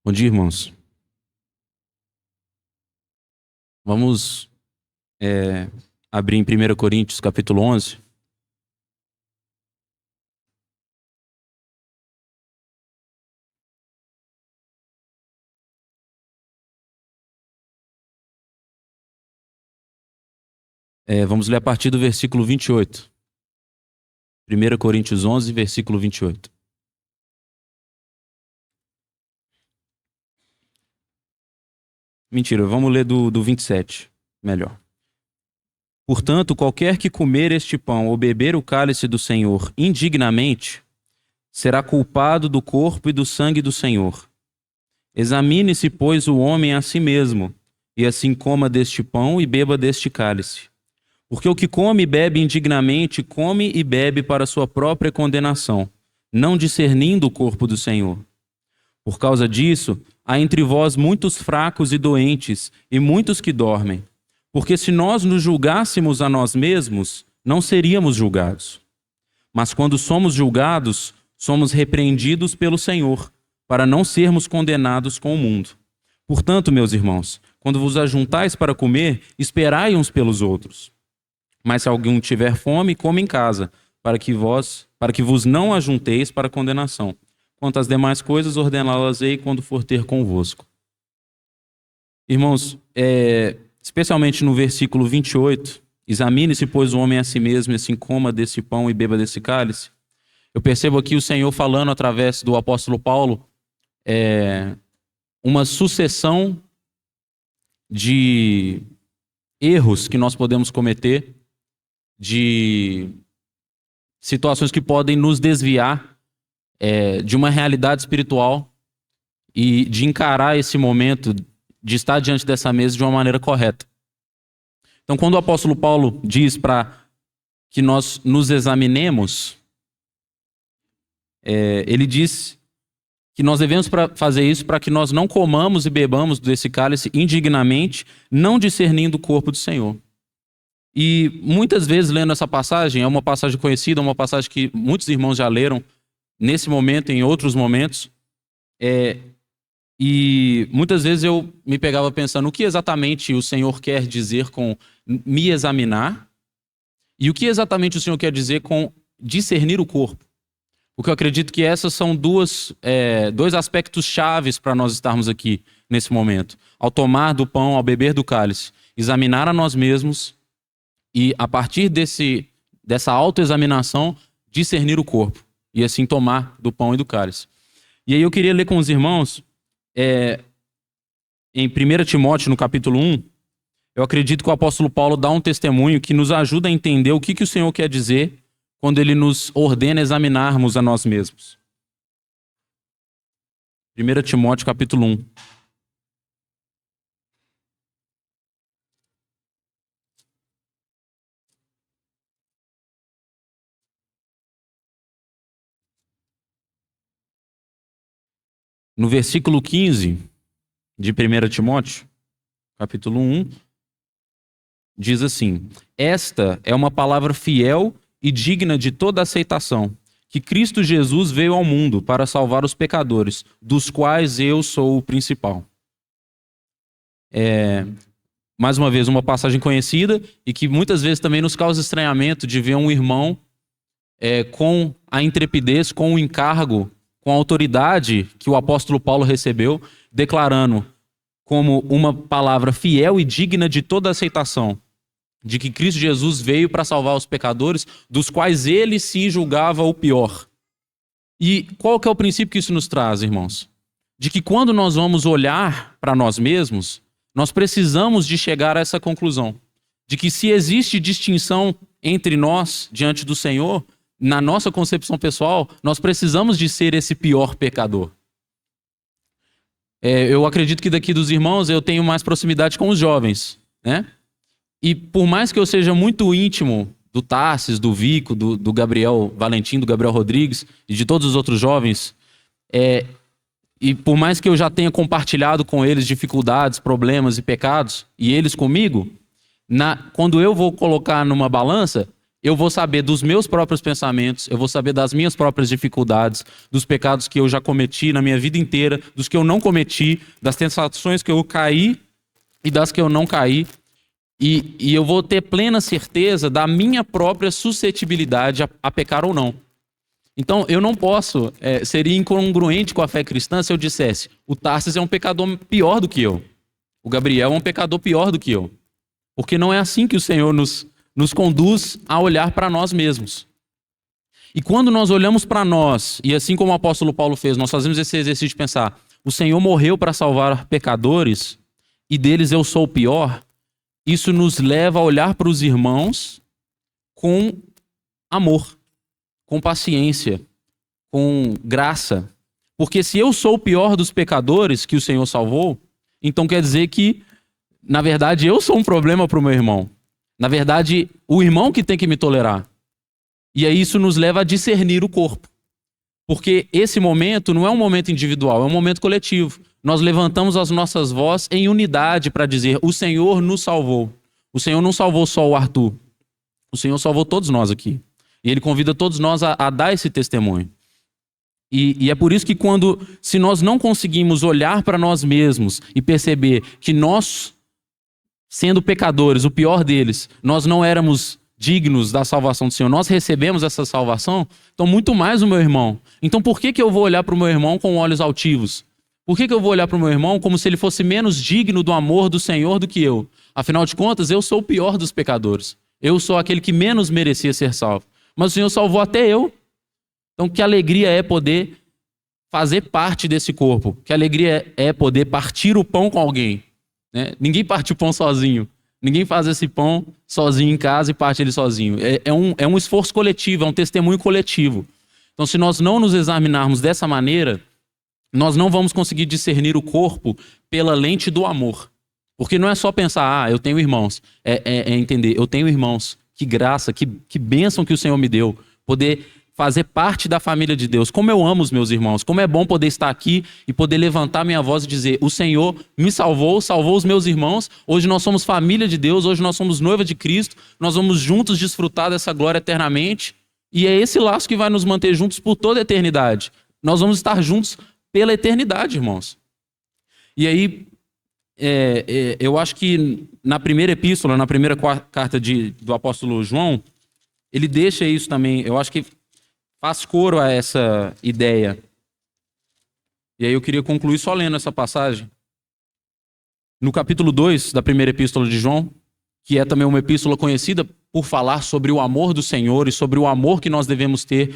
Bom dia, irmãos. Vamos abrir em 1 Coríntios, capítulo 11. Vamos ler a partir do versículo 28. 1 Coríntios 11, versículo 28. Mentira, vamos ler do 27, melhor. Portanto, qualquer que comer este pão ou beber o cálice do Senhor indignamente, será culpado do corpo e do sangue do Senhor. Examine-se, pois, o homem a si mesmo, e assim coma deste pão e beba deste cálice. Porque o que come e bebe indignamente, come e bebe para sua própria condenação, não discernindo o corpo do Senhor. Por causa disso, há entre vós muitos fracos e doentes, e muitos que dormem. Porque se nós nos julgássemos a nós mesmos, não seríamos julgados. Mas quando somos julgados, somos repreendidos pelo Senhor, para não sermos condenados com o mundo. Portanto, meus irmãos, quando vos ajuntais para comer, esperai uns pelos outros. Mas se alguém tiver fome, come em casa, para que vos não ajunteis para condenação. Quanto às demais coisas, ordená-las-ei quando for ter convosco. Irmãos, especialmente no versículo 28, examine-se, pois, o homem a si mesmo, e assim coma desse pão e beba desse cálice. Eu percebo aqui o Senhor falando através do apóstolo Paulo uma sucessão de erros que nós podemos cometer, de situações que podem nos desviar de uma realidade espiritual e de encarar esse momento de estar diante dessa mesa de uma maneira correta. Então, quando o apóstolo Paulo diz para que nós nos examinemos, ele diz que nós devemos fazer isso para que nós não comamos e bebamos desse cálice indignamente, não discernindo o corpo do Senhor. E muitas vezes, lendo essa passagem, é uma passagem conhecida, uma passagem que muitos irmãos já leram nesse momento, em outros momentos, e muitas vezes eu me pegava pensando o que exatamente o Senhor quer dizer com me examinar e o que exatamente o Senhor quer dizer com discernir o corpo. Porque eu acredito que essas são dois aspectos chaves para nós estarmos aqui nesse momento. Ao tomar do pão, ao beber do cálice, examinar a nós mesmos e, a partir dessa autoexaminação, discernir o corpo e assim tomar do pão e do cálice. E aí eu queria ler com os irmãos, em 1 Timóteo, no capítulo 1, eu acredito que o apóstolo Paulo dá um testemunho que nos ajuda a entender o que o Senhor quer dizer quando ele nos ordena examinarmos a nós mesmos. 1 Timóteo, capítulo 1. No versículo 15 de 1 Timóteo, capítulo 1, diz assim: Esta é uma palavra fiel e digna de toda aceitação, que Cristo Jesus veio ao mundo para salvar os pecadores, dos quais eu sou o principal. Mais uma vez, uma passagem conhecida e que muitas vezes também nos causa estranhamento de ver um irmão com a intrepidez, com o encargo, com a autoridade que o apóstolo Paulo recebeu, declarando como uma palavra fiel e digna de toda aceitação, de que Cristo Jesus veio para salvar os pecadores, dos quais ele se julgava o pior. E qual que é o princípio que isso nos traz, irmãos? De que quando nós vamos olhar para nós mesmos, nós precisamos de chegar a essa conclusão, de que se existe distinção entre nós diante do Senhor, na nossa concepção pessoal, nós precisamos de ser esse pior pecador. Eu acredito que daqui dos irmãos eu tenho mais proximidade com os jovens, né? E por mais que eu seja muito íntimo do Tarsis, do Vico, do Gabriel Valentim, do Gabriel Rodrigues e de todos os outros jovens, e por mais que eu já tenha compartilhado com eles dificuldades, problemas e pecados, e eles comigo, quando eu vou colocar numa balança, Eu vou saber dos meus próprios pensamentos, eu vou saber das minhas próprias dificuldades, dos pecados que eu já cometi na minha vida inteira, dos que eu não cometi, das tentações que eu caí e das que eu não caí. E eu vou ter plena certeza da minha própria suscetibilidade a pecar ou não. Então, eu não posso, seria incongruente com a fé cristã se eu dissesse: o Tarsis é um pecador pior do que eu, o Gabriel é um pecador pior do que eu. Porque não é assim que o Senhor nos conduz a olhar para nós mesmos. E quando nós olhamos para nós, e assim como o apóstolo Paulo fez, nós fazemos esse exercício de pensar: o Senhor morreu para salvar pecadores, e deles eu sou o pior. Isso nos leva a olhar para os irmãos com amor, com paciência, com graça. Porque se eu sou o pior dos pecadores que o Senhor salvou, então quer dizer que, na verdade, eu sou um problema para o meu irmão. Na verdade, o irmão que tem que me tolerar. E aí isso nos leva a discernir o corpo. Porque esse momento não é um momento individual, é um momento coletivo. Nós levantamos as nossas vozes em unidade para dizer: o Senhor nos salvou. O Senhor não salvou só o Arthur. O Senhor salvou todos nós aqui. E Ele convida todos nós a dar esse testemunho. E é por isso que se nós não conseguimos olhar para nós mesmos e perceber que nós, sendo pecadores, o pior deles, nós não éramos dignos da salvação do Senhor, nós recebemos essa salvação, então muito mais o meu irmão. Então por que eu vou olhar para o meu irmão com olhos altivos? Por que eu vou olhar para o meu irmão como se ele fosse menos digno do amor do Senhor do que eu? Afinal de contas, eu sou o pior dos pecadores. Eu sou aquele que menos merecia ser salvo. Mas o Senhor salvou até eu. Então que alegria é poder fazer parte desse corpo. Que alegria é poder partir o pão com alguém. Né? Ninguém parte o pão sozinho. Ninguém faz esse pão sozinho em casa e parte ele sozinho. É um esforço coletivo, é um testemunho coletivo. Então, se nós não nos examinarmos dessa maneira, nós não vamos conseguir discernir o corpo pela lente do amor. Porque não é só pensar: eu tenho irmãos. É entender: eu tenho irmãos. Que graça, que bênção que o Senhor me deu. Poder fazer parte da família de Deus. Como eu amo os meus irmãos. Como é bom poder estar aqui e poder levantar minha voz e dizer: o Senhor me salvou, salvou os meus irmãos. Hoje nós somos família de Deus, hoje nós somos noiva de Cristo. Nós vamos juntos desfrutar dessa glória eternamente. E é esse laço que vai nos manter juntos por toda a eternidade. Nós vamos estar juntos pela eternidade, irmãos. E aí, eu acho que na primeira epístola, na primeira carta do apóstolo João, ele deixa isso também. Eu acho que faz coro a essa ideia. E aí eu queria concluir só lendo essa passagem. No capítulo 2 da primeira epístola de João, que é também uma epístola conhecida por falar sobre o amor do Senhor e sobre o amor que nós devemos ter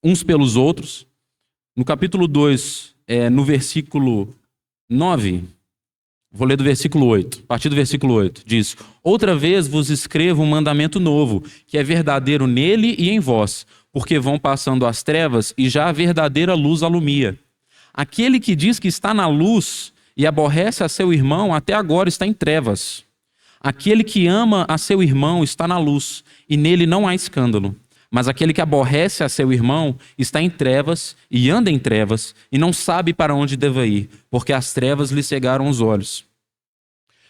uns pelos outros. No capítulo 2, no versículo 9, vou ler do versículo 8, a partir do versículo 8, diz: outra vez vos escrevo um mandamento novo, que é verdadeiro nele e em vós, porque vão passando as trevas e já a verdadeira luz alumia. Aquele que diz que está na luz e aborrece a seu irmão, até agora está em trevas. Aquele que ama a seu irmão está na luz, e nele não há escândalo. Mas aquele que aborrece a seu irmão está em trevas e anda em trevas, e não sabe para onde deva ir, porque as trevas lhe cegaram os olhos.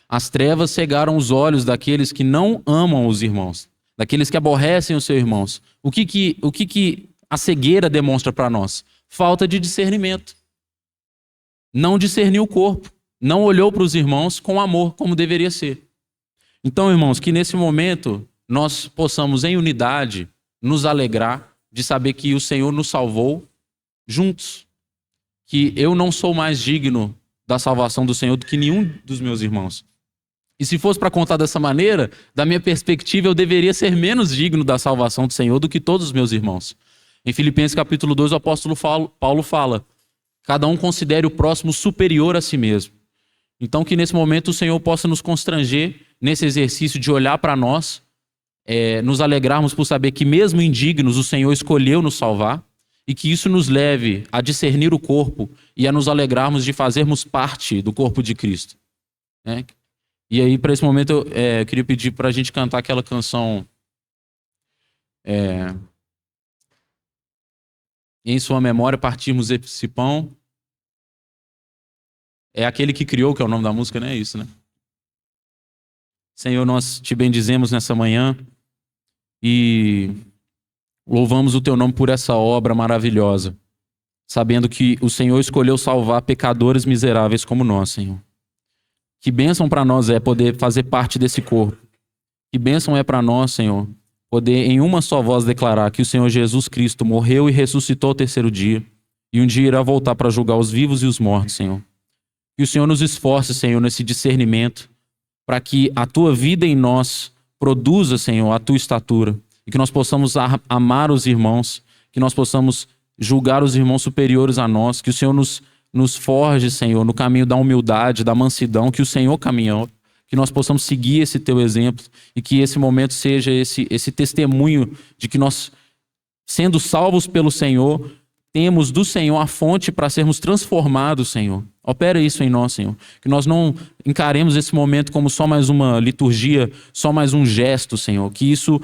As trevas cegaram os olhos daqueles que não amam os irmãos, daqueles que aborrecem os seus irmãos. O que a cegueira demonstra para nós? Falta de discernimento. Não discerniu o corpo, não olhou para os irmãos com amor, como deveria ser. Então, irmãos, que nesse momento nós possamos, em unidade, nos alegrar de saber que o Senhor nos salvou juntos. Que eu não sou mais digno da salvação do Senhor do que nenhum dos meus irmãos. E se fosse para contar dessa maneira, da minha perspectiva, eu deveria ser menos digno da salvação do Senhor do que todos os meus irmãos. Em Filipenses capítulo 2, o apóstolo Paulo fala: cada um considere o próximo superior a si mesmo. Então que nesse momento o Senhor possa nos constranger nesse exercício de olhar para nós, nos alegrarmos por saber que mesmo indignos o Senhor escolheu nos salvar, e que isso nos leve a discernir o corpo e a nos alegrarmos de fazermos parte do corpo de Cristo. Né? E aí, para esse momento, eu queria pedir para a gente cantar aquela canção em sua memória partirmos esse pão. É aquele que criou, que é o nome da música, não é isso, né? Senhor, nós te bendizemos nessa manhã e louvamos o teu nome por essa obra maravilhosa, sabendo que o Senhor escolheu salvar pecadores miseráveis como nós, Senhor. Que bênção para nós é poder fazer parte desse corpo. Que bênção é para nós, Senhor, poder em uma só voz declarar que o Senhor Jesus Cristo morreu e ressuscitou ao terceiro dia, e um dia irá voltar para julgar os vivos e os mortos, Senhor. Que o Senhor nos esforce, Senhor, nesse discernimento, para que a tua vida em nós produza, Senhor, a tua estatura, e que nós possamos amar os irmãos, que nós possamos julgar os irmãos superiores a nós, que o Senhor nos forge, Senhor, no caminho da humildade, da mansidão, que o Senhor caminhou, que nós possamos seguir esse teu exemplo e que esse momento seja esse testemunho de que nós, sendo salvos pelo Senhor, temos do Senhor a fonte para sermos transformados, Senhor. Opera isso em nós, Senhor. Que nós não encaremos esse momento como só mais uma liturgia, só mais um gesto, Senhor. Que isso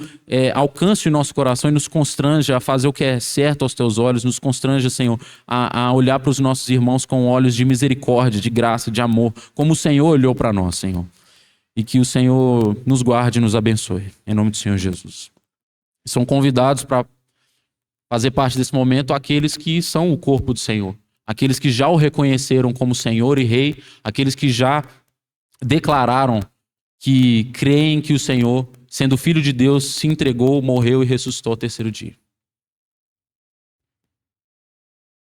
alcance o nosso coração e nos constranja a fazer o que é certo aos teus olhos, nos constranja, Senhor, a olhar para os nossos irmãos com olhos de misericórdia, de graça, de amor, como o Senhor olhou para nós, Senhor. E que o Senhor nos guarde e nos abençoe. Em nome do Senhor Jesus. São convidados para fazer parte desse momento aqueles que são o corpo do Senhor, aqueles que já o reconheceram como Senhor e Rei, aqueles que já declararam que creem que o Senhor, sendo Filho de Deus, se entregou, morreu e ressuscitou ao terceiro dia.